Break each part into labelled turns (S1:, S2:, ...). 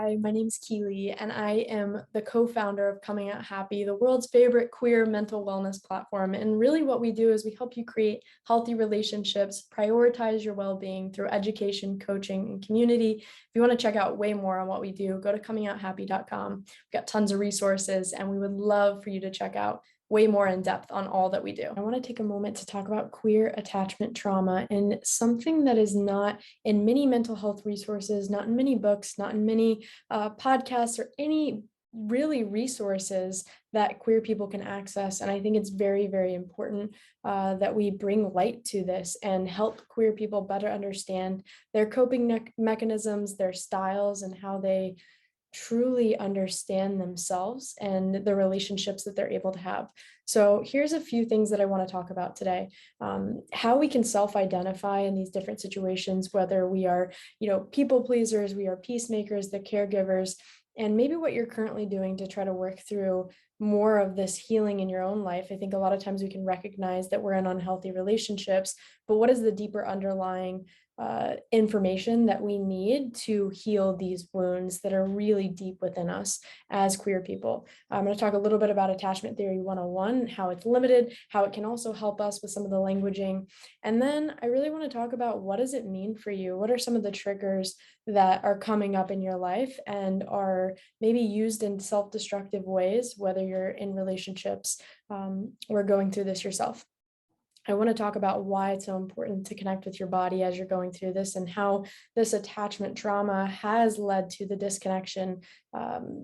S1: Hi, my name's Keely, and I am the co-founder of Coming Out Happy, the world's favorite queer mental wellness platform. And really what we do is we help you create healthy relationships, prioritize your well-being through education, coaching, and community. If you want to check out way more on what we do, go to comingouhappy.com. We've got tons of resources, and we would love for you to check out way more in depth on all that we do. I want to take a moment to talk about queer attachment trauma and something that is not in many mental health resources, not in many books, not in many podcasts or any really resources that queer people can access. And I think it's very, very important that we bring light to this and help queer people better understand their coping mechanisms, their styles, and how they truly understand themselves and the relationships that they're able to have. So here's a few things that I want to talk about today. How we can self-identify in these different situations, whether we are, people pleasers, we are peacemakers, the caregivers, and maybe what you're currently doing to try to work through more of this healing in your own life. I think a lot of times we can recognize that we're in unhealthy relationships, but what is the deeper underlying information that we need to heal these wounds that are really deep within us as queer people. I'm going to talk a little bit about attachment theory 101, how it's limited, how it can also help us with some of the languaging. And then I really want to talk about what does it mean for you? What are some of the triggers that are coming up in your life and are maybe used in self-destructive ways, whether you're in relationships or going through this yourself. I want to talk about why it's so important to connect with your body as you're going through this and how this attachment trauma has led to the disconnection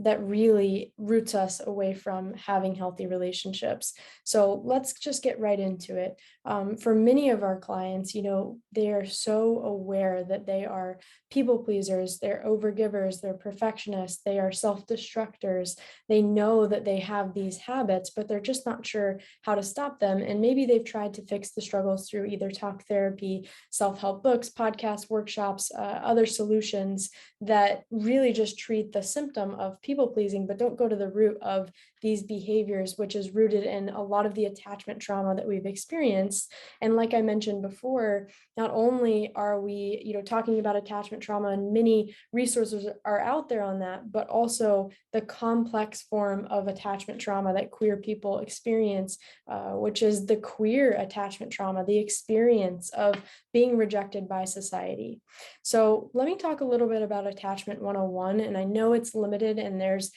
S1: that really roots us away from having healthy relationships. So let's just get right into it. For many of our clients, they are so aware that they are people pleasers, they're overgivers, they're perfectionists, they are self-destructors. They know that they have these habits, but they're just not sure how to stop them. And maybe they've tried to fix the struggles through either talk therapy, self-help books, podcasts, workshops, other solutions that really just treat the symptom of people pleasing, but don't go to the root of these behaviors, which is rooted in a lot of the attachment trauma that we've experienced. And like I mentioned before, not only are we, talking about attachment trauma, and many resources are out there on that, but also the complex form of attachment trauma that queer people experience, which is the queer attachment trauma, the experience of being rejected by society. So let me talk a little bit about attachment 101. And I know it's limited and there's,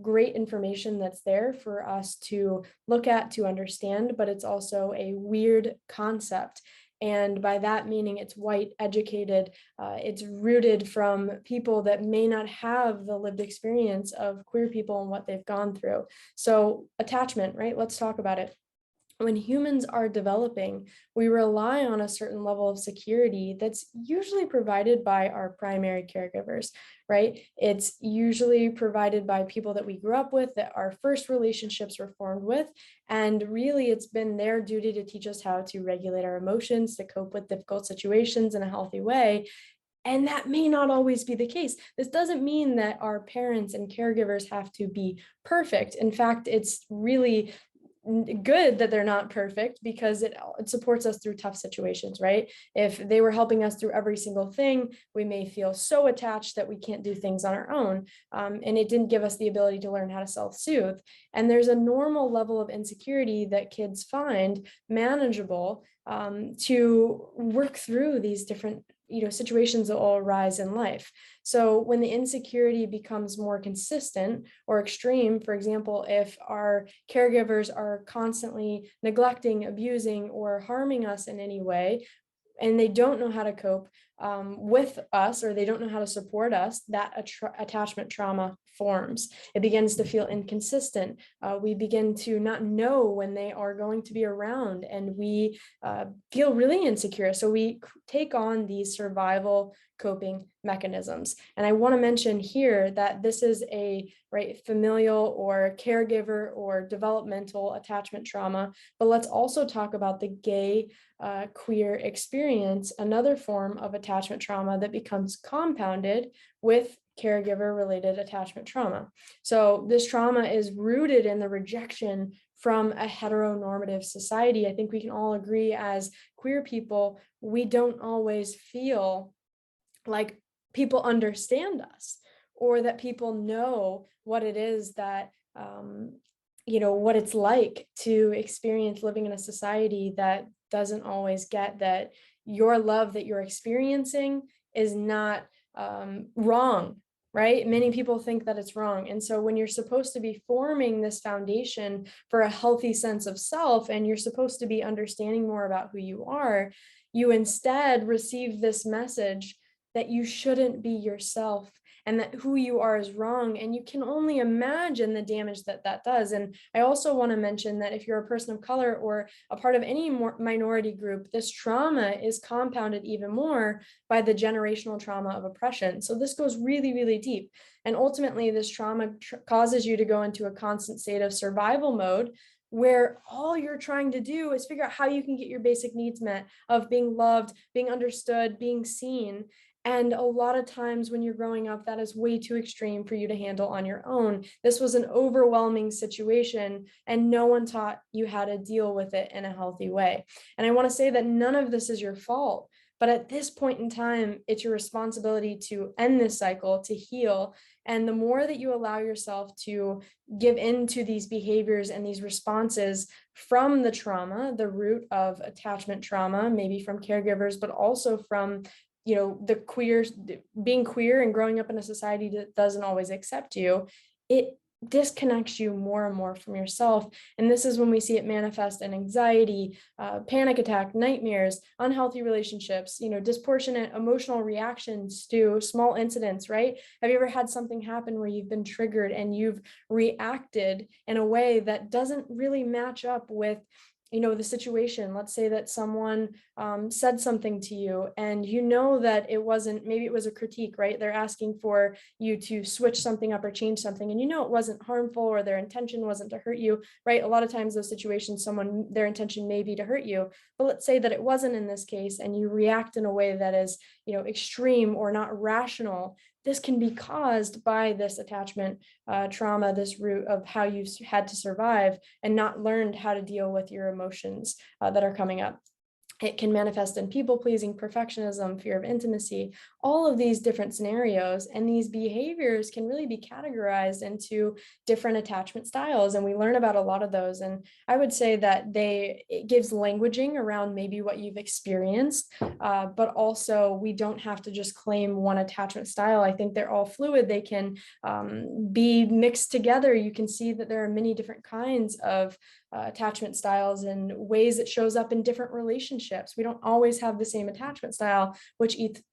S1: great information that's there for us to look at, to understand, but it's also a weird concept. And by that meaning it's white, educated, it's rooted from people that may not have the lived experience of queer people and what they've gone through. So attachment, right? Let's talk about it. When humans are developing, we rely on a certain level of security that's usually provided by our primary caregivers, right? It's usually provided by people that we grew up with, that our first relationships were formed with. And really, it's been their duty to teach us how to regulate our emotions, to cope with difficult situations in a healthy way. And that may not always be the case. This doesn't mean that our parents and caregivers have to be perfect. In fact, it's really good that they're not perfect because it supports us through tough situations, right? If they were helping us through every single thing, we may feel so attached that we can't do things on our own. And it didn't give us the ability to learn how to self-soothe. And there's a normal level of insecurity that kids find manageable to work through these different situations that will arise in life. So when the insecurity becomes more consistent or extreme, for example, if our caregivers are constantly neglecting, abusing, or harming us in any way, and they don't know how to cope with us, or they don't know how to support us, that attachment trauma forms. It begins to feel inconsistent. We begin to not know when they are going to be around, and we feel really insecure. So we take on these survival coping mechanisms. And I want to mention here that this is a familial or caregiver or developmental attachment trauma, but let's also talk about the gay queer experience, another form of attachment trauma that becomes compounded with caregiver-related attachment trauma. So this trauma is rooted in the rejection from a heteronormative society. I think we can all agree as queer people, we don't always feel like people understand us, or that people know what it is that, what it's like to experience living in a society that doesn't always get that your love that you're experiencing is not wrong, right? Many people think that it's wrong. And so when you're supposed to be forming this foundation for a healthy sense of self, and you're supposed to be understanding more about who you are, you instead receive this message that you shouldn't be yourself and that who you are is wrong. And you can only imagine the damage that that does. And I also want to mention that if you're a person of color or a part of any minority group, this trauma is compounded even more by the generational trauma of oppression. So this goes really, really deep. And ultimately, this trauma causes you to go into a constant state of survival mode, where all you're trying to do is figure out how you can get your basic needs met of being loved, being understood, being seen. And a lot of times when you're growing up, that is way too extreme for you to handle on your own. This was an overwhelming situation, and no one taught you how to deal with it in a healthy way. And I want to say that none of this is your fault. But at this point in time, it's your responsibility to end this cycle, to heal. And the more that you allow yourself to give into these behaviors and these responses from the trauma, the root of attachment trauma, maybe from caregivers, but also from the being queer and growing up in a society that doesn't always accept you, it disconnects you more and more from yourself. And this is when we see it manifest in anxiety, panic attack, nightmares, unhealthy relationships, disproportionate emotional reactions to small incidents, right? Have you ever had something happen where you've been triggered and you've reacted in a way that doesn't really match up with the situation? Let's say that someone said something to you and that it wasn't, maybe it was a critique, right? They're asking for you to switch something up or change something, and it wasn't harmful, or their intention wasn't to hurt you, right? A lot of times those situations, their intention may be to hurt you, but let's say that it wasn't in this case, and you react in a way that is, extreme or not rational. This can be caused by this attachment trauma, this root of how you've had to survive and not learned how to deal with your emotions that are coming up. It can manifest in people-pleasing, perfectionism, fear of intimacy, all of these different scenarios. And these behaviors can really be categorized into different attachment styles. And we learn about a lot of those. And I would say that it gives languaging around maybe what you've experienced, but also we don't have to just claim one attachment style. I think they're all fluid. They can be mixed together. You can see that there are many different kinds of attachment styles and ways it shows up in different relationships. We don't always have the same attachment style,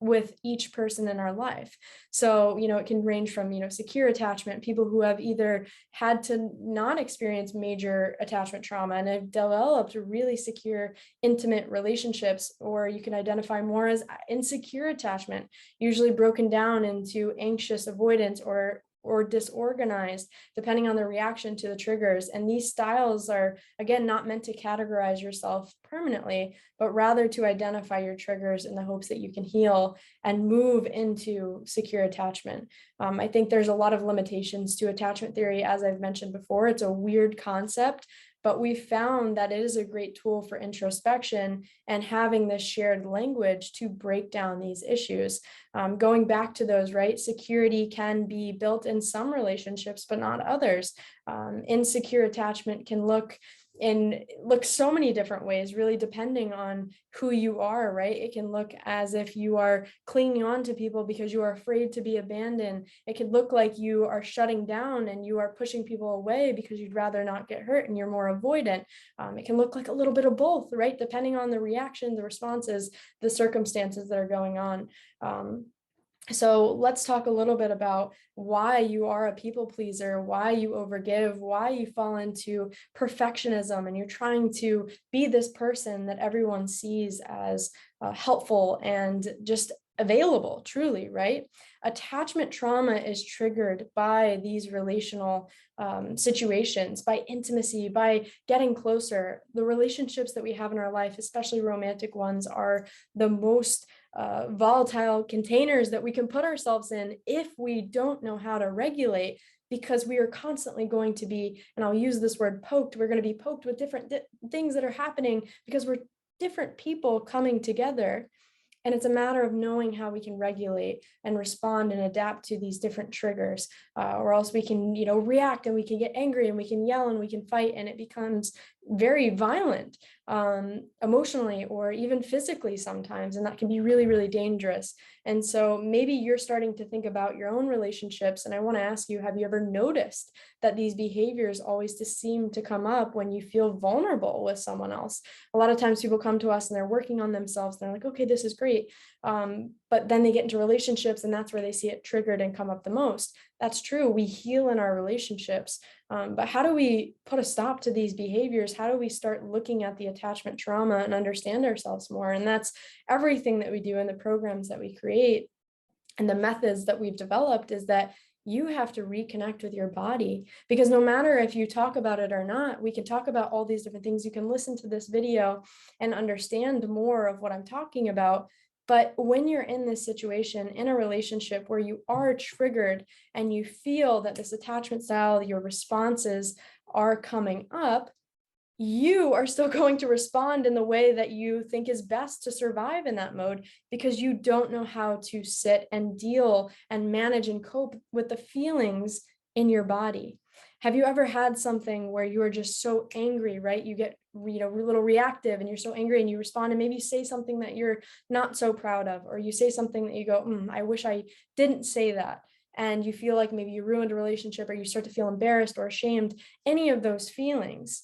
S1: with each person in our life. So, it can range from, secure attachment, people who have either had to not experience major attachment trauma and have developed really secure, intimate relationships, or you can identify more as insecure attachment, usually broken down into anxious avoidance or disorganized, depending on the reaction to the triggers. And these styles are, again, not meant to categorize yourself permanently, but rather to identify your triggers in the hopes that you can heal and move into secure attachment. I think there's a lot of limitations to attachment theory. As I've mentioned before, it's a weird concept, but we found that it is a great tool for introspection and having this shared language to break down these issues. Going back to those, right? Security can be built in some relationships, but not others. Insecure attachment can look so many different ways, really depending on who you are, right? It can look as if you are clinging on to people because you are afraid to be abandoned. It could look like you are shutting down and you are pushing people away because you'd rather not get hurt and you're more avoidant. It can look like a little bit of both, right? Depending on the reaction, the responses, the circumstances that are going on. So let's talk a little bit about why you are a people pleaser, why you overgive, why you fall into perfectionism, and you're trying to be this person that everyone sees as helpful and just available, truly, right? Attachment trauma is triggered by these relational situations, by intimacy, by getting closer. The relationships that we have in our life, especially romantic ones, are the most volatile containers that we can put ourselves in if we don't know how to regulate, because we are constantly going to be, and I'll use this word, poked. We're going to be poked with different things that are happening because we're different people coming together. And it's a matter of knowing how we can regulate and respond and adapt to these different triggers, or else we can, react and we can get angry and we can yell and we can fight, and it becomes very violent, emotionally or even physically sometimes. And that can be really, really dangerous. And so maybe you're starting to think about your own relationships. And I want to ask you, have you ever noticed that these behaviors always just seem to come up when you feel vulnerable with someone else? A lot of times people come to us and they're working on themselves. They're like, okay, this is great. But then they get into relationships and that's where they see it triggered and come up the most. That's true. We heal in our relationships. But how do we put a stop to these behaviors? How do we start looking at the attachment trauma and understand ourselves more? And that's everything that we do in the programs that we create and the methods that we've developed, is that you have to reconnect with your body, because no matter if you talk about it or not, we can talk about all these different things. You can listen to this video and understand more of what I'm talking about. But when you're in this situation, in a relationship where you are triggered and you feel that this attachment style, your responses are coming up, you are still going to respond in the way that you think is best to survive in that mode, because you don't know how to sit and deal and manage and cope with the feelings in your body. Have you ever had something where you are just so angry, right? You get, a little reactive and you're so angry and you respond, and maybe you say something that you're not so proud of, or you say something that you go, I wish I didn't say that. And you feel like maybe you ruined a relationship, or you start to feel embarrassed or ashamed. Any of those feelings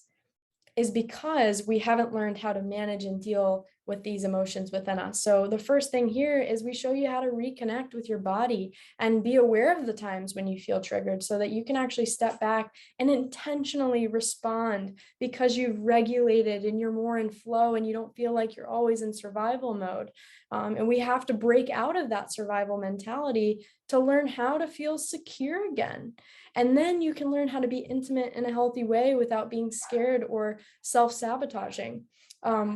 S1: is because we haven't learned how to manage and deal with these emotions within us. So the first thing here is we show you how to reconnect with your body and be aware of the times when you feel triggered, so that you can actually step back and intentionally respond, because you've regulated and you're more in flow and you don't feel like you're always in survival mode. And we have to break out of that survival mentality to learn how to feel secure again. And then you can learn how to be intimate in a healthy way without being scared or self-sabotaging.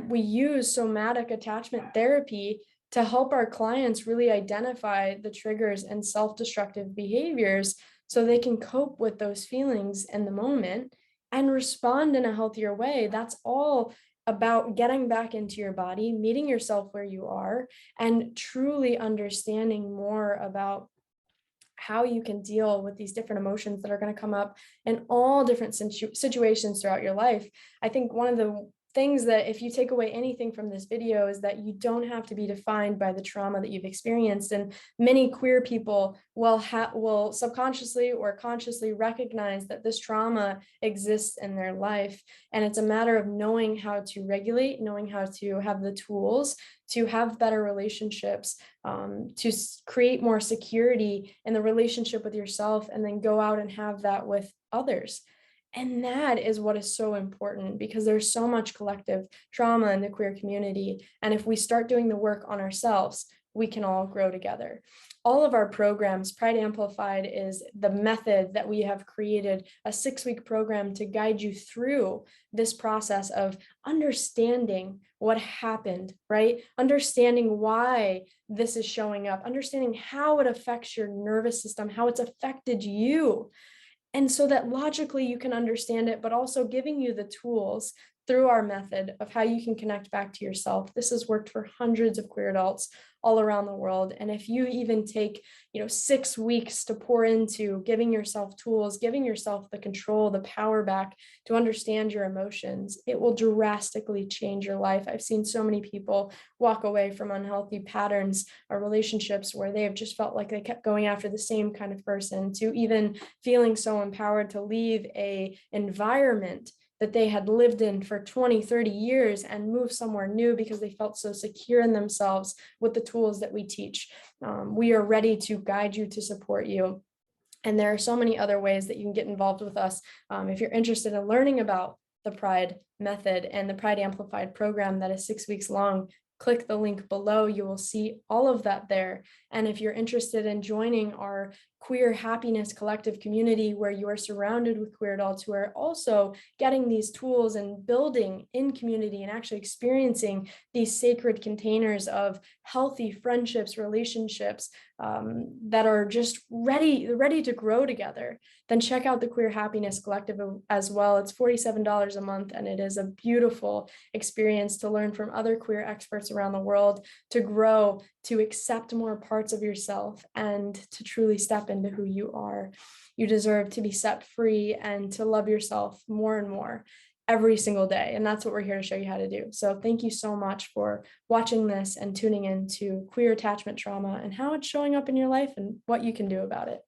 S1: We use somatic attachment therapy to help our clients really identify the triggers and self-destructive behaviors, so they can cope with those feelings in the moment and respond in a healthier way. That's all about getting back into your body, meeting yourself where you are, and truly understanding more about how you can deal with these different emotions that are going to come up in all different situations throughout your life. I think one of the things that, if you take away anything from this video, is that you don't have to be defined by the trauma that you've experienced. And many queer people will subconsciously or consciously recognize that this trauma exists in their life. And it's a matter of knowing how to regulate, knowing how to have the tools to have better relationships, to create more security in the relationship with yourself, and then go out and have that with others. And that is what is so important, because there's so much collective trauma in the queer community. And if we start doing the work on ourselves, we can all grow together. All of our programs, Pride Amplified is the method that we have created, a 6-week program to guide you through this process of understanding what happened, right? Understanding why this is showing up, understanding how it affects your nervous system, how it's affected you. And so that logically you can understand it, but also giving you the tools through our method of how you can connect back to yourself. This has worked for hundreds of queer adults all around the world. And if you even take, 6 weeks to pour into giving yourself tools, giving yourself the control, the power back to understand your emotions, it will drastically change your life. I've seen so many people walk away from unhealthy patterns or relationships where they have just felt like they kept going after the same kind of person, to even feeling so empowered to leave a environment that they had lived in for 20, 30 years and move somewhere new because they felt so secure in themselves with the tools that we teach. We are ready to guide you, to support you. And there are so many other ways that you can get involved with us. If you're interested in learning about the Pride method and the Pride Amplified program that is 6 weeks long, click the link below. You will see all of that there. And if you're interested in joining our queer happiness collective community where you are surrounded with queer adults who are also getting these tools and building in community and actually experiencing these sacred containers of healthy friendships, relationships, that are just ready to grow together, then check out the Queer Happiness Collective as well. It's $47 a month, and it is a beautiful experience to learn from other queer experts around the world, to grow, to accept more parts of yourself, and to truly step into who you are. You deserve to be set free and to love yourself more and more every single day. And that's what we're here to show you how to do. So thank you so much for watching this and tuning in to queer attachment trauma and how it's showing up in your life and what you can do about it.